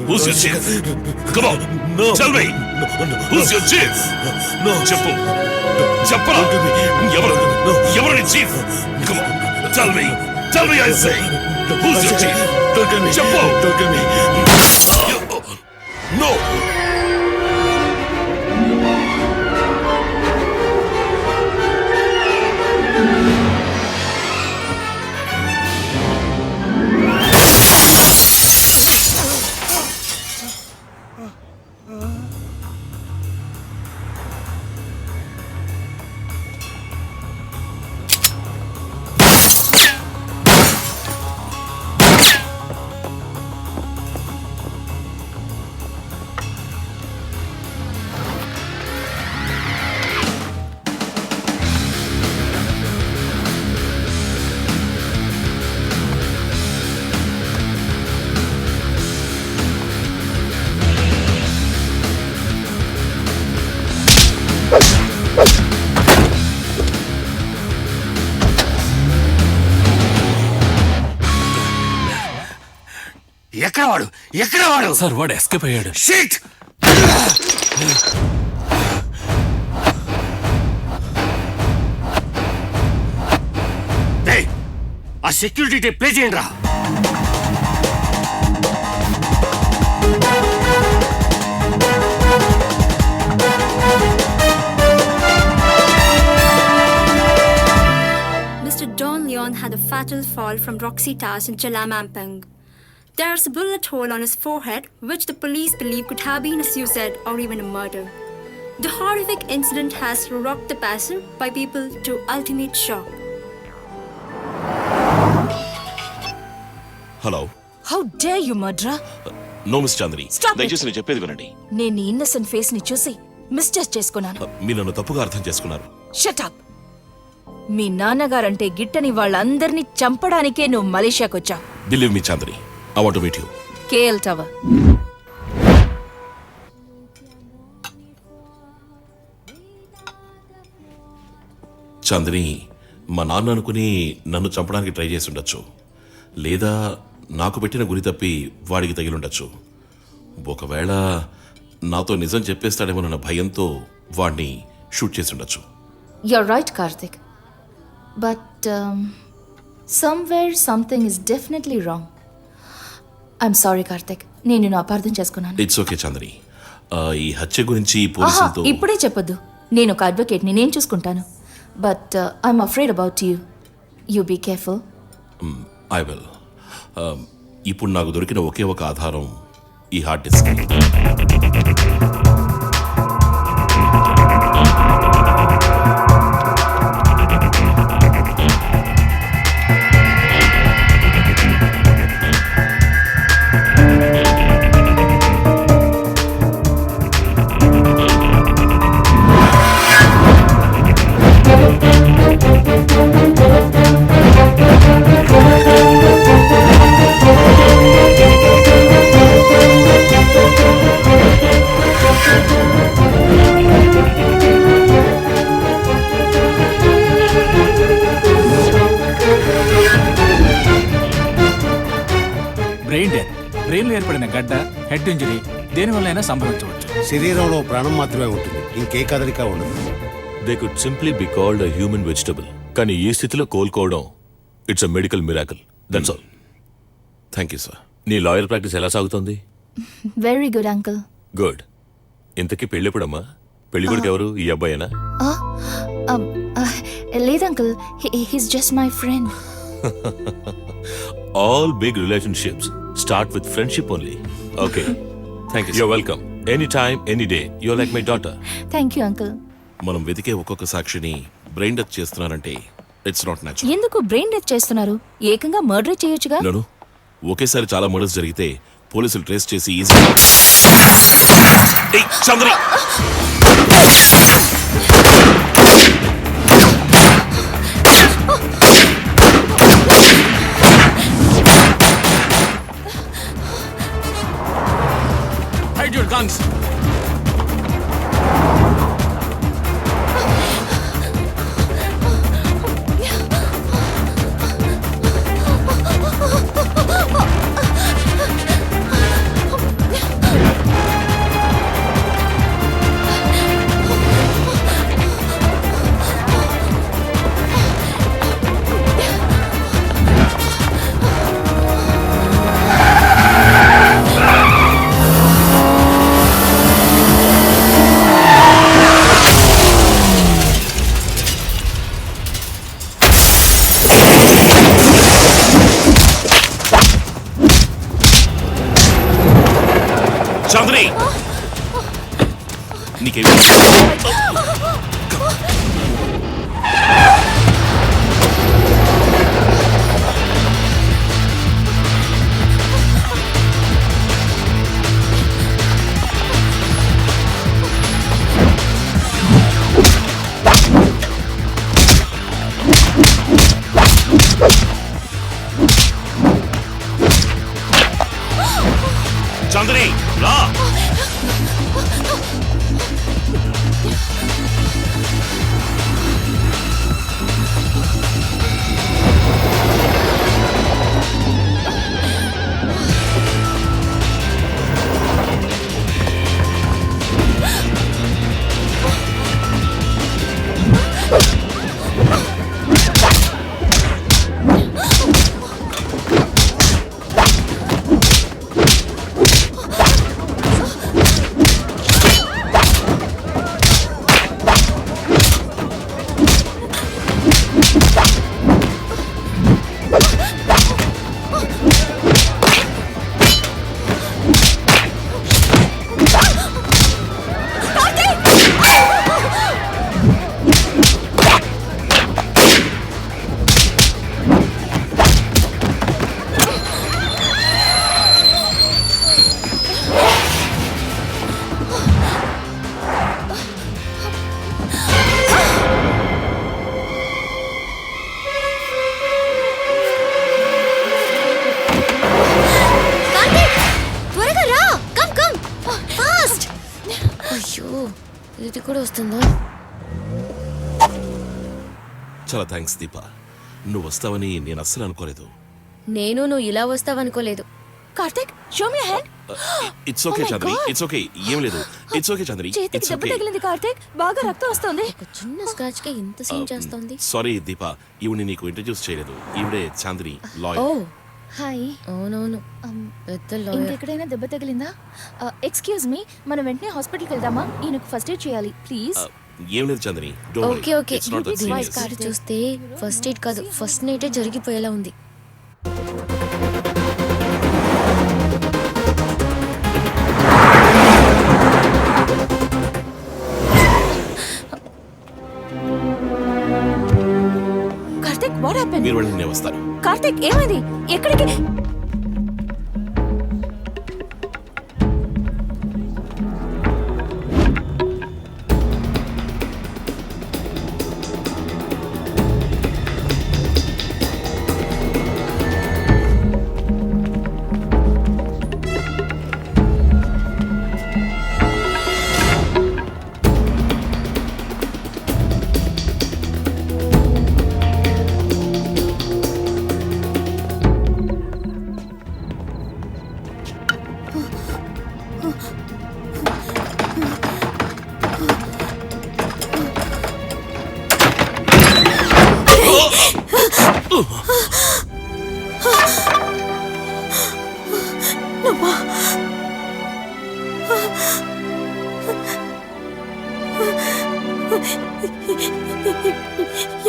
Who's your chief? Come on, no. Tell me. Who's your chief? No. Cheppu. Cheppala. Evaru ni chief? Come on, tell me. Tell me, I say. Who's your chief? Don't kill me. Cheppu. Don't kill me. No. ఎక్కడ వాడు sir వాడు escape అయ్యాడు. Shit ఆ security tape play చేయండి రా. Mr. Don Leon had a fatal fall from Roxy Towers in Jelamampang. There's a bullet hole on his forehead, which the police believe could have been a suicide or even a murder. The horrific incident has rocked the passer-by people to ultimate shock. Hello. How dare you, murderer? No, Miss Chandri. Stop it. దయచేసి నేను చెప్పేది వినండి. నేను నీ innocent face ని చూసి mistake చేసుకున్నాను. మీరు నన్ను తప్పుగా అర్థం చేసుకున్నారు. Shut up. మీ నాన్నగారంటే గిట్టని వాళ్ళందరినీ చంపడానికే నువ్వు మలేషియాకొచ్చావు. Believe me, Chandri. I want to meet you. KL tower. Chandni మా నాన్న అనుకుని నన్ను చంపడానికి ట్రై చేసి ఉండొచ్చు, లేదా నాకు పెట్టిన గురి తప్పి వాడికి తగిలుండొచ్చు. ఒకవేళ నాతో నిజం చెప్పేస్తాడేమోనన్న భయంతో వాడిని షూట్ చేసి ఉండొచ్చు. You're right, Karthik. But somewhere something is definitely wrong. I'm sorry, Karthik. నేను నిన్ను అపార్థం చేసుకున్నాను. It's okay Chandni. ఈ హత్య గురించి పోలీసులతో ఇప్పుడే చెప్పొద్దు. నేను ఒక అడ్వకేట్ని, నేను చూసుకుంటాను. But I'm afraid about you. You be careful. I will. ఇప్పుడు నాకు దొరికిన ఒకే ఒక ఆధారం ఈ హార్డ్ డిస్క్. బ్రెయిన్లో ఏర్పడిన గడ్డ, హెడ్ ఇంజరీ దేనివల్లైనా సంభవించవచ్చు. శరీరంలో ప్రాణం మాత్రమే ఉంటుంది, ఇంకే కదలిక ఉండదు. They could simply be called a human vegetable. కానీ ఈ స్థితిలో కోలుకోవడం it's a medical miracle. That's all. Thank you sir. నీ లాయర్ ప్రాక్టీస్ ఎలా సాగుతోంది? Very good uncle. గుడ్. ఇంతకీ పెళ్ళెప్పుడమ్మా? పెళ్లి కొడుకు ఎవరు? ఈ అబ్బాయేనా? లేదు uncle, he's just my friend. All big relationships start with friendship only. Okay, thank you. You're welcome. Any time, any day. You're like my daughter. Thank you uncle. మనం వెతికే ఒక్కొక్క సాక్షిని బ్రెయిన్ డెత్ చేస్తున్నారంటే ఇట్స్ నాట్ న్యాచురల్. ఎందుకు brain death చేస్తున్నారు? ఏకంగా murder చేయొచ్చుగా. నన్ను ఒకేసారి చాలా మర్డర్స్ జరిగితే పోలీసులు ట్రేస్ చేసి ఈజీగా. Chandri, Hide your guns. నీకేం చంద్రి రా. త్వరగా రా, కమ్ కమ్ ఫాస్ట్. అయ్యో, ఇది కూడా వస్తుందా? చాలా థ్యాంక్స్ దీప, నువ్వు వస్తావని నేను అస్సలు అనుకోలేదు. నేను నువ్వు ఇలా వస్తావనుకోలేదు. Karthik, show me hand. It's okay Oh my Chandri, God. It's okay, ఏం లేదు. ఇట్స్ ఓకే చంద్రి, చేతికి ఇట్స్ దెబ్బ ఓకే. తగిలింది కార్తిక్, బాగా రక్తం వస్తుంది. ఒక చిన్న స్క్రాచ్ కి ఇంత సీన్ చేస్తోంది. సారీ దీప, ఈవిని నీకు ఇంట్రడ్యూస్ చేయలేదు. ఈవిడే చాంద్రి, ఓ లాయర్. హాయ్. అవునవును, పెద్ద లాయర్. ఇంకెక్కడైనా దెబ్బ తగిలిందా? ఎక్స్క్యూజ్ మీ, మనం వెంటనే హాస్పిటల్కి వెళ్దామా? ఈయనకు ఫస్ట్ ఎయిడ్ చేయాలి ప్లీజ్. ఏం లేదు Chandri, okay okay. Voice card చూస్తే ఫస్ట్ ఎయిడ్ కాదు, ఫస్ట్ నైటే జరిగిపోయేలా ఉంది. Karthik, what happen? మీరు వెళ్ళి నేను వస్తాను. కార్తిక్, ఏమైంది? ఎక్కడికి?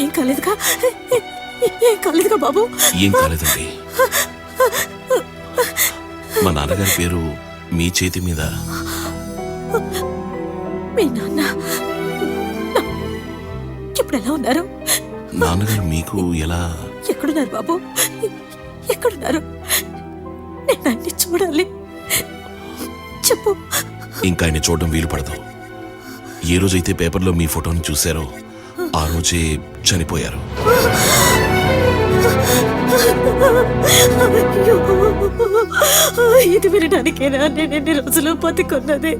ఏం కాలేదుగా? ఏం కాలేదుగా బాబు? ఏం కాలేదండి. మా నాన్నగారి పేరు మీ చేతి మీద. మీ నాన్న ఇప్పుడు ఎలా ఉన్నారు? నాన్నగారు మీకు ఎలా? ఎక్కడున్నారు బాబు? ఎక్కడున్నారు? నేను అన్ని చూడాలి, చెప్పు. ఇంకా ఆయన చూడడం వీలు పడదు. ఏ రోజైతే పేపర్లో మీ ఫోటోని చూశారో ఆ రోజే చనిపోయారు. ఇది వినడానికేనా నేను ఎన్ని రోజులు బతికున్నది?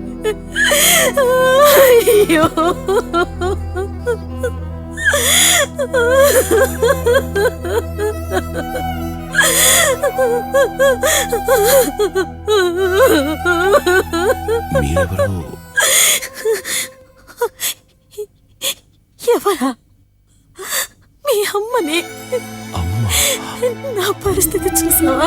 అయ్యో, మీరెవరు? ఎవరా? మీ అమ్మని. అమ్మ. నా పరిస్థితి చూసావా?